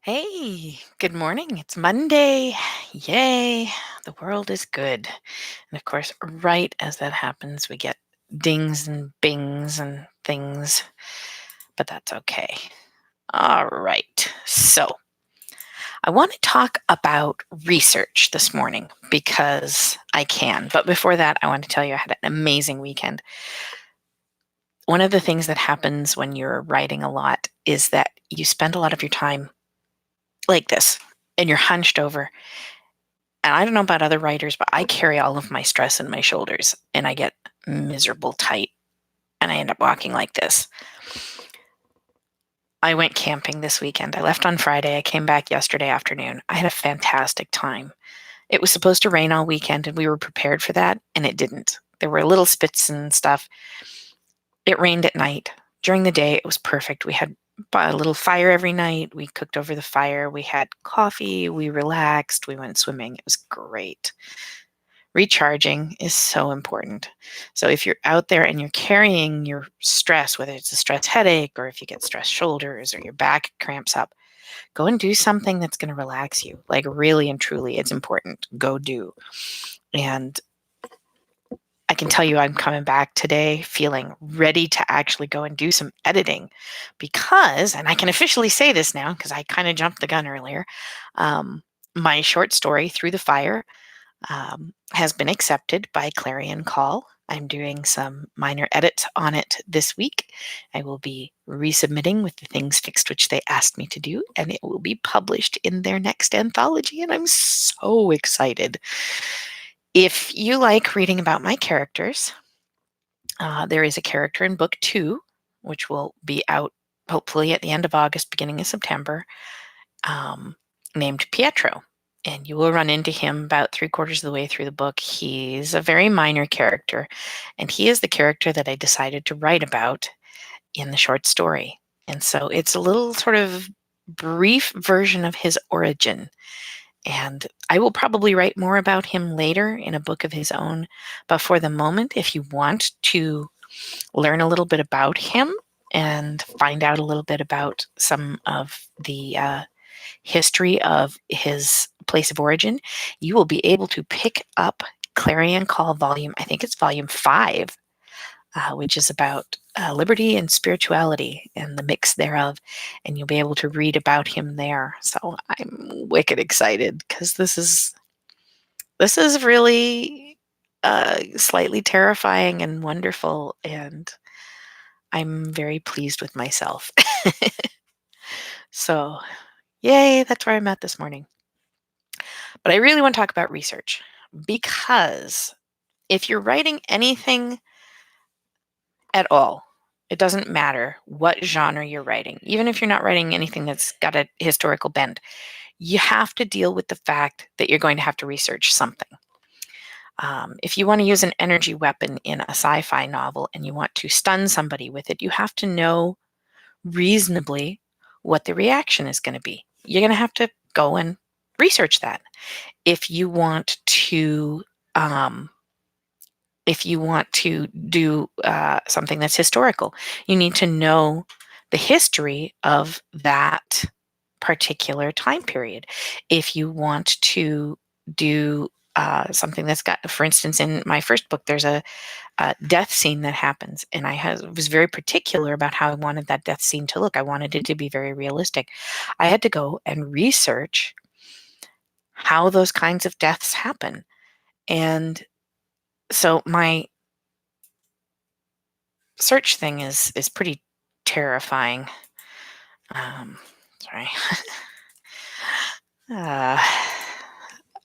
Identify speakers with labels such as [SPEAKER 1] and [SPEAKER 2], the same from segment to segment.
[SPEAKER 1] Hey, good morning. It's Monday. Yay, the world is good. And of course, right as that happens, we get dings and bings and things, but that's okay. All right. So, I want to talk about research this morning because I can. But before that, I want to tell you I had an amazing weekend. One of the things that happens when you're writing a lot is that you spend a lot of your time like this and you're hunched over. And I don't know about other writers, but I carry all of my stress in my shoulders and I get miserable tight and I end up walking like this. I went camping this weekend. I left on Friday. I came back yesterday afternoon. I had a fantastic time. It was supposed to rain all weekend and we were prepared for that, and it didn't. There were little spits and stuff. It rained at night. During the day, it was perfect. We had a little fire every night. We cooked over the fire. We had coffee. We relaxed. We went swimming. It was great. Recharging is so important. So if you're out there and you're carrying your stress, whether it's a stress headache or if you get stress shoulders or your back cramps up, go and do something that's going to relax you. Like really and truly, it's important. Go do. And I can tell you I'm coming back today feeling ready to actually go and do some editing because, and I can officially say this now because I kind of jumped the gun earlier, my short story, Through the Fire, has been accepted by Clarion Call. I'm doing some minor edits on it this week. I will be resubmitting with the things fixed which they asked me to do, and it will be published in their next anthology, and I'm so excited. If you like reading about my characters, there is a character in book 2, which will be out hopefully at the end of August, beginning of September, named Pietro. And you will run into him about 3/4 of the way through the book. He's a very minor character, and he is the character that I decided to write about in the short story. And so it's a little sort of brief version of his origin. And I will probably write more about him later in a book of his own. But for the moment, if you want to learn a little bit about him and find out a little bit about some of the history of his place of origin, you will be able to pick up Clarion Call volume, I think it's volume 5, which is about liberty and spirituality and the mix thereof. And you'll be able to read about him there. So I'm wicked excited because this is really slightly terrifying and wonderful. And I'm very pleased with myself. So, yay, that's where I'm at this morning. But I really want to talk about research because if you're writing anything at all, it doesn't matter what genre you're writing, even if you're not writing anything that's got a historical bent, you have to deal with the fact that you're going to have to research something. If you want to use an energy weapon in a sci fi novel and you want to stun somebody with it, you have to know reasonably what the reaction is going to be. You're going to have to go and research that. If you want to um, do something that's historical, you need to know the history of that particular time period. If you want to do something that's got, for instance, in my first book, there's a death scene that happens, and was very particular about how I wanted that death scene to look. I wanted it to be very realistic. I had to go and research how those kinds of deaths happen. And so my search thing is pretty terrifying. Sorry. uh,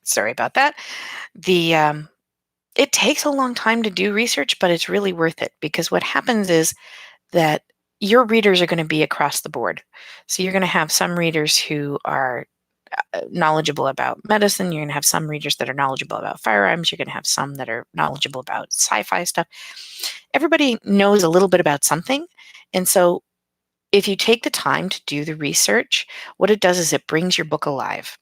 [SPEAKER 1] Sorry about that. The It takes a long time to do research, but it's really worth it because what happens is that your readers are going to be across the board. So you're going to have some readers who are knowledgeable about medicine. You're going to have some readers that are knowledgeable about firearms. You're going to have some that are knowledgeable about sci-fi stuff. Everybody knows a little bit about something. And so if you take the time to do the research, what it does is it brings your book alive.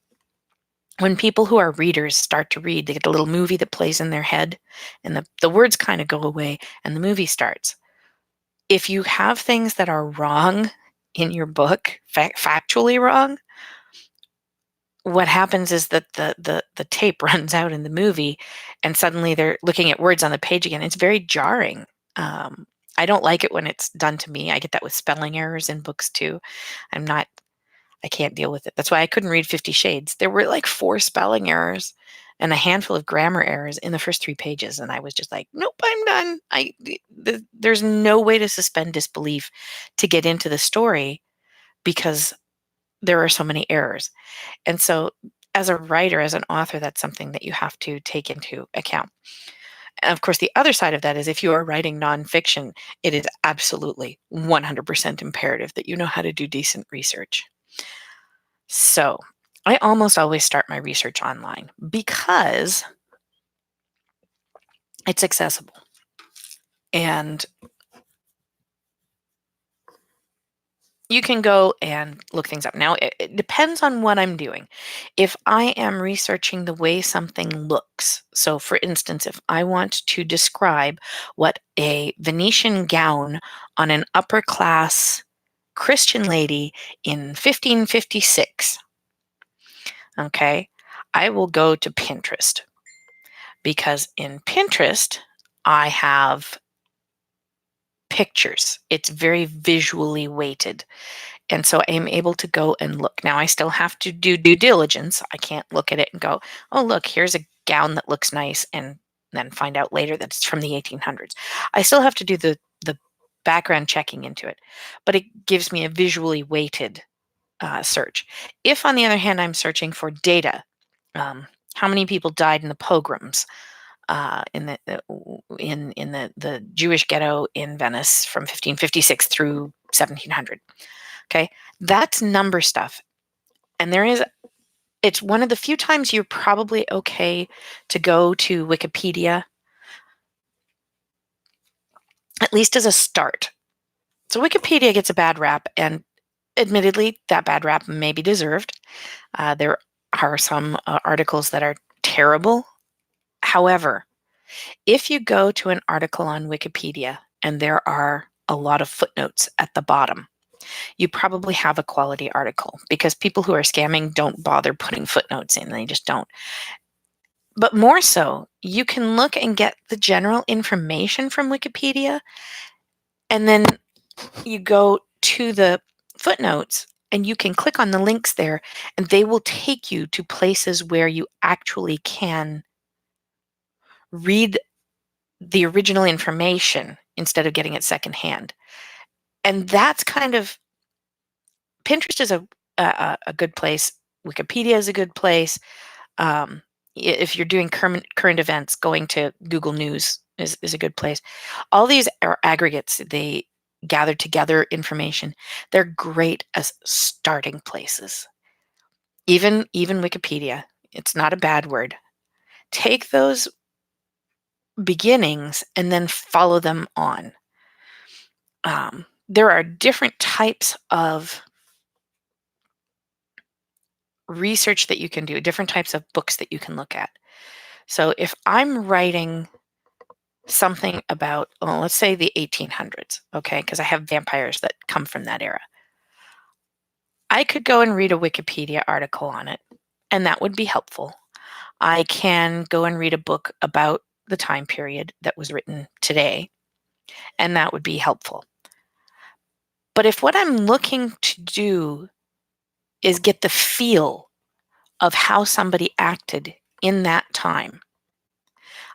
[SPEAKER 1] When people who are readers start to read, they get a little movie that plays in their head and the words kind of go away and the movie starts. If you have things that are wrong in your book, factually wrong, what happens is that the tape runs out in the movie, and suddenly they're looking at words on the page again. It's very jarring. Um, I don't like it when it's done to me. I get that with spelling errors in books too. I'm not I can't deal with it. That's why I couldn't read 50 Shades. There were like 4 spelling errors and a handful of grammar errors in the first 3 pages, and I was just like, "Nope, I'm done." There's no way to suspend disbelief to get into the story because there are so many errors. And so as a writer, as an author, that's something that you have to take into account. And of course, the other side of that is if you are writing nonfiction, it is absolutely 100% imperative that you know how to do decent research. So I almost always start my research online because it's accessible and you can go and look things up. Now, it depends on what I'm doing. If I am researching the way something looks, so for instance, if I want to describe what a Venetian gown on an upper class Christian lady in 1556, okay, I will go to Pinterest because in Pinterest, I have pictures. It's very visually weighted. And so I'm able to go and look. Now, I still have to do due diligence. I can't look at it and go, oh, look, here's a gown that looks nice, and then find out later that it's from the 1800s. I still have to do the background checking into it, but it gives me a visually weighted search. If, on the other hand, I'm searching for data, how many people died in the pogroms, in the Jewish ghetto in Venice from 1556 through 1700. Okay, that's number stuff, and it's one of the few times you're probably okay to go to Wikipedia, at least as a start. So Wikipedia gets a bad rap, and admittedly, that bad rap may be deserved. There are some articles that are terrible. However, if you go to an article on Wikipedia and there are a lot of footnotes at the bottom, you probably have a quality article because people who are scamming don't bother putting footnotes in. They just don't. But more so, you can look and get the general information from Wikipedia, and then you go to the footnotes and you can click on the links there, and they will take you to places where you actually can read the original information instead of getting it secondhand. And that's kind of Pinterest is a good place. Wikipedia is a good place. If you're doing current events, going to Google News is a good place. All these are aggregates. They gather together information. They're great as starting places. Even Wikipedia, it's not a bad word. Take those beginnings and then follow them on. There are different types of research that you can do, different types of books that you can look at. So if I'm writing something about, well, let's say the 1800s, okay, because I have vampires that come from that era, I could go and read a Wikipedia article on it, and that would be helpful. I can go and read a book about the time period that was written today, and that would be helpful. But if what I'm looking to do is get the feel of how somebody acted in that time,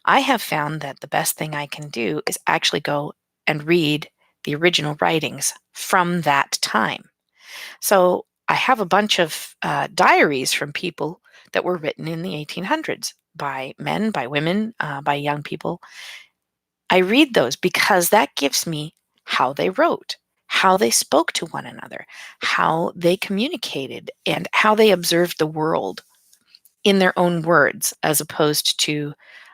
[SPEAKER 1] I have found that the best thing I can do is actually go and read the original writings from that time. So I have a bunch of diaries from people that were written in the 1800s by men, by women, by young people. I read those because that gives me how they wrote, how they spoke to one another, how they communicated, and how they observed the world in their own words, as opposed to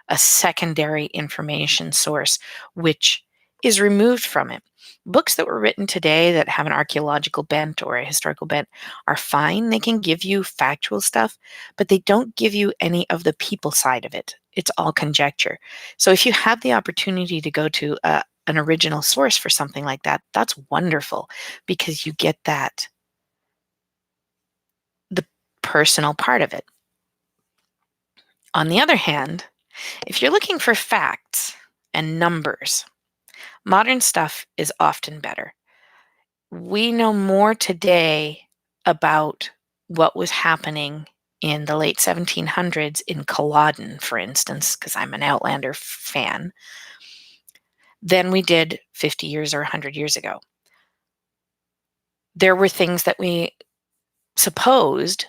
[SPEAKER 1] a secondary information source, which is removed from it. Books that were written today that have an archaeological bent or a historical bent are fine. They can give you factual stuff, but they don't give you any of the people side of it. It's all conjecture. So if you have the opportunity to go to an original source for something like that, that's wonderful because you get that the personal part of it. On the other hand, if you're looking for facts and numbers, modern stuff is often better. We know more today about what was happening in the late 1700s in Culloden, for instance, because I'm an Outlander fan, than we did 50 years or 100 years ago. There were things that we supposed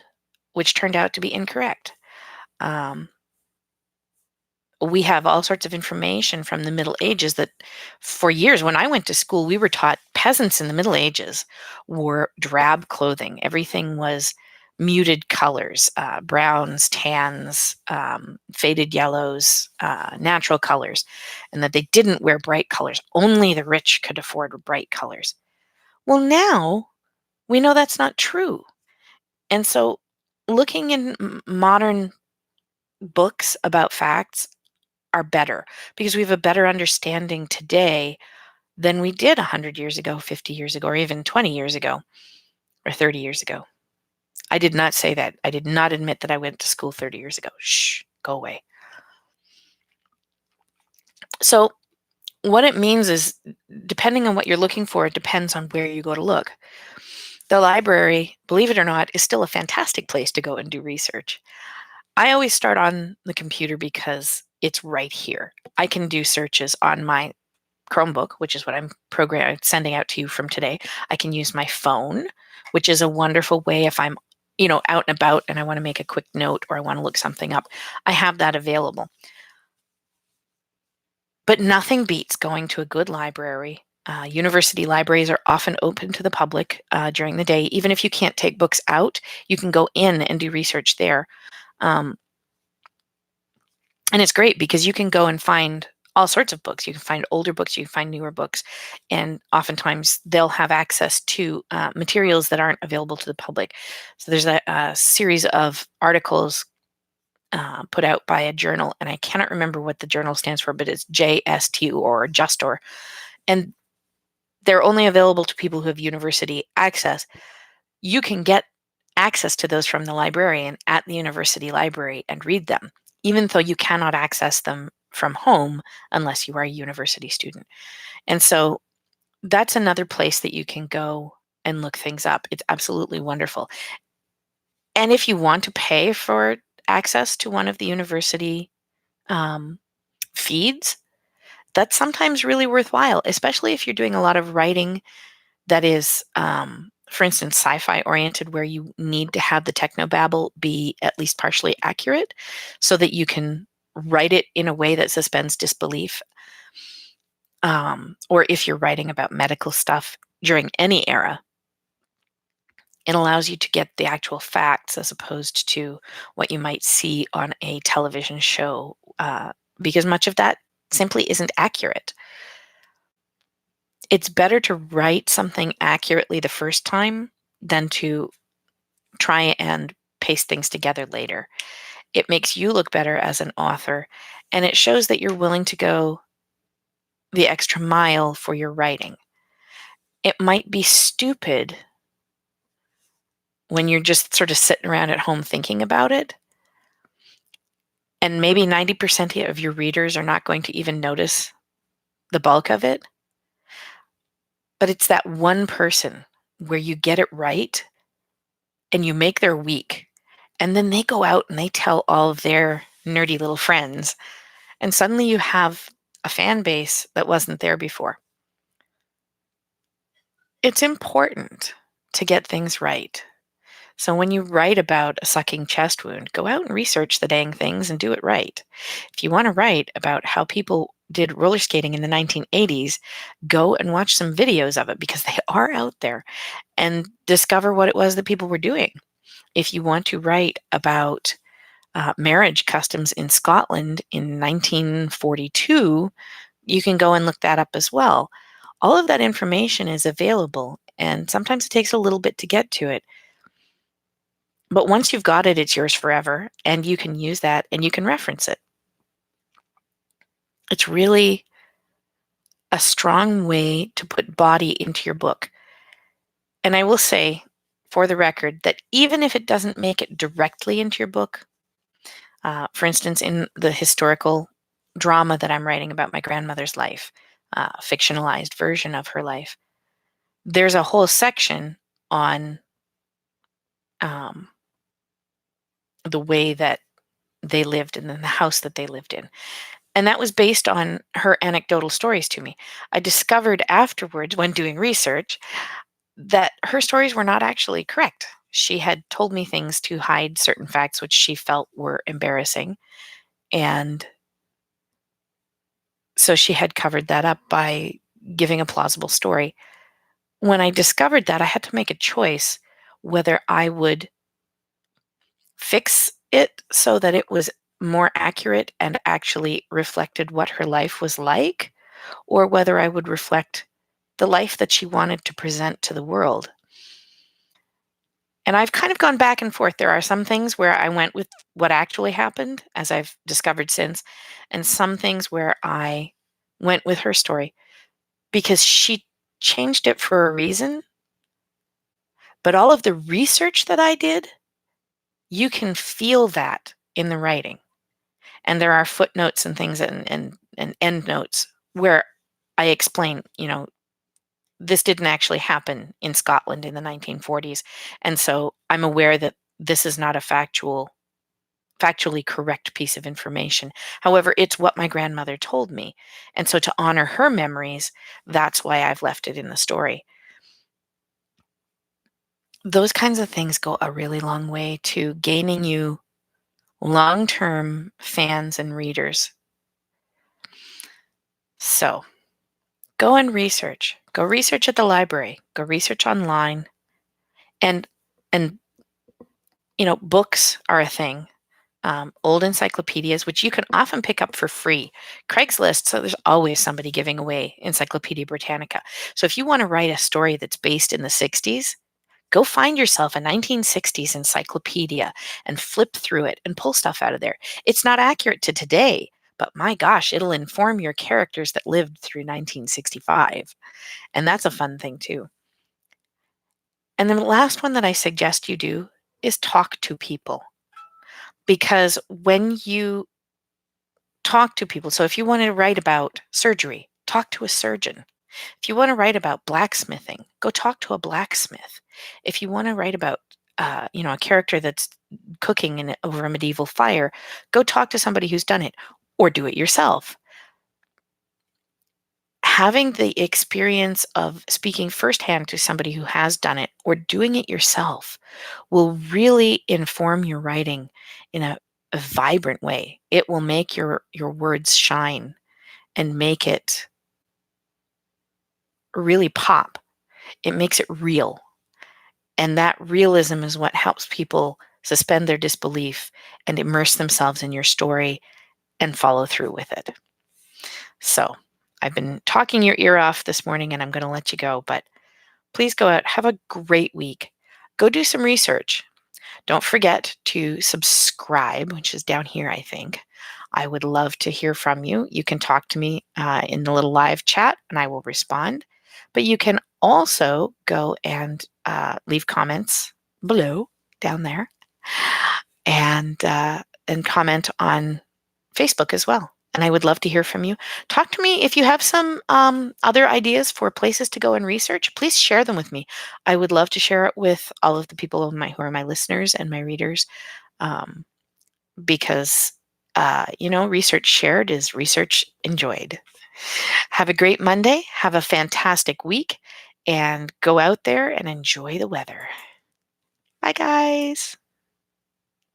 [SPEAKER 1] which turned out to be incorrect. Um, we have all sorts of information from the Middle Ages that for years, when I went to school, we were taught peasants in the Middle Ages wore drab clothing. Everything was muted colors, browns, tans, faded yellows, natural colors, and that they didn't wear bright colors. Only the rich could afford bright colors. Well, now we know that's not true. And so looking in modern books about facts are better because we have a better understanding today than we did 100 years ago, 50 years ago, or even 20 years ago, or 30 years ago. I did not say that. I did not admit that I went to school 30 years ago. Shh, go away. So, what it means is, depending on what you're looking for, it depends on where you go to look. The library, believe it or not, is still a fantastic place to go and do research. I always start on the computer because it's right here. I can do searches on my Chromebook, which is what I'm sending out to you from today. I can use my phone, which is a wonderful way if I'm, out and about and I want to make a quick note or I want to look something up. I have that available. But nothing beats going to a good library. University libraries are often open to the public during the day. Even if you can't take books out, you can go in and do research there. Um, and it's great because you can go and find all sorts of books. You can find older books, you can find newer books, and oftentimes they'll have access to materials that aren't available to the public. So there's a series of articles put out by a journal, and I cannot remember what the journal stands for, but it's JSTOR or Justor, and they're only available to people who have university access. You can get access to those from the librarian at the university library and read them, even though you cannot access them from home unless you are a university student. And so that's another place that you can go and look things up. It's absolutely wonderful. And if you want to pay for access to one of the university feeds, that's sometimes really worthwhile, especially if you're doing a lot of writing that is, for instance, sci-fi oriented, where you need to have the technobabble be at least partially accurate so that you can write it in a way that suspends disbelief. Or if you're writing about medical stuff during any era, it allows you to get the actual facts as opposed to what you might see on a television show, because much of that simply isn't accurate. It's better to write something accurately the first time than to try and paste things together later. It makes you look better as an author, and it shows that you're willing to go the extra mile for your writing. It might be stupid when you're just sort of sitting around at home thinking about it, and maybe 90% of your readers are not going to even notice the bulk of it. But it's that one person where you get it right and you make their week, and then they go out and they tell all of their nerdy little friends, and suddenly you have a fan base that wasn't there before. It's important to get things right. So when you write about a sucking chest wound, go out and research the dang things and do it right. If you want to write about how people did roller skating in the 1980s, go and watch some videos of it because they are out there, and discover what it was that people were doing. If you want to write about marriage customs in Scotland in 1942, you can go and look that up as well. All of that information is available, and sometimes it takes a little bit to get to it. But once you've got it, it's yours forever, and you can use that and you can reference it. It's really a strong way to put body into your book. And I will say, for the record, that even if it doesn't make it directly into your book, for instance, in the historical drama that I'm writing about my grandmother's life, fictionalized version of her life, there's a whole section on um, the way that they lived and then the house that they lived in. And that was based on her anecdotal stories to me. I discovered afterwards, when doing research, that her stories were not actually correct. She had told me things to hide certain facts which she felt were embarrassing. And so she had covered that up by giving a plausible story. When I discovered that, I had to make a choice whether I would fix it so that it was more accurate and actually reflected what her life was like, or whether I would reflect the life that she wanted to present to the world. And I've kind of gone back and forth. There are some things where I went with what actually happened, as I've discovered since, and some things where I went with her story because she changed it for a reason. But all of the research that I did, you can feel that in the writing. And there are footnotes and things and endnotes where I explain, this didn't actually happen in Scotland in the 1940s. And so I'm aware that this is not a factually correct piece of information. However, it's what my grandmother told me. And so to honor her memories, that's why I've left it in the story. Those kinds of things go a really long way to gaining you long-term fans and readers. So go and research. Go research at the library. Go research online. And and books are a thing. Old encyclopedias, which you can often pick up for free. Craigslist, so there's always somebody giving away Encyclopedia Britannica. So if you want to write a story that's based in the 60s, go find yourself a 1960s encyclopedia and flip through it and pull stuff out of there. It's not accurate to today, but my gosh, it'll inform your characters that lived through 1965. And that's a fun thing too. And then the last one that I suggest you do is talk to people. Because when you talk to people, so if you want to write about surgery, talk to a surgeon. If you want to write about blacksmithing, go talk to a blacksmith. If you want to write about, a character that's cooking over a medieval fire, go talk to somebody who's done it, or do it yourself. Having the experience of speaking firsthand to somebody who has done it or doing it yourself will really inform your writing in a vibrant way. It will make your words shine and make it really pop. It makes it real. And that realism is what helps people suspend their disbelief and immerse themselves in your story and follow through with it. So I've been talking your ear off this morning and I'm going to let you go, but please go out, have a great week. Go do some research. Don't forget to subscribe, which is down here, I think. I would love to hear from you. You can talk to me in the little live chat and I will respond. But you can also go and leave comments below down there and comment on Facebook as well. And I would love to hear from you. Talk to me if you have some other ideas for places to go and research. Please share them with me. I would love to share it with all of the people who are my listeners and my readers, because research shared is research enjoyed. Have a great Monday. Have a fantastic week, and go out there and enjoy the weather. Bye, guys.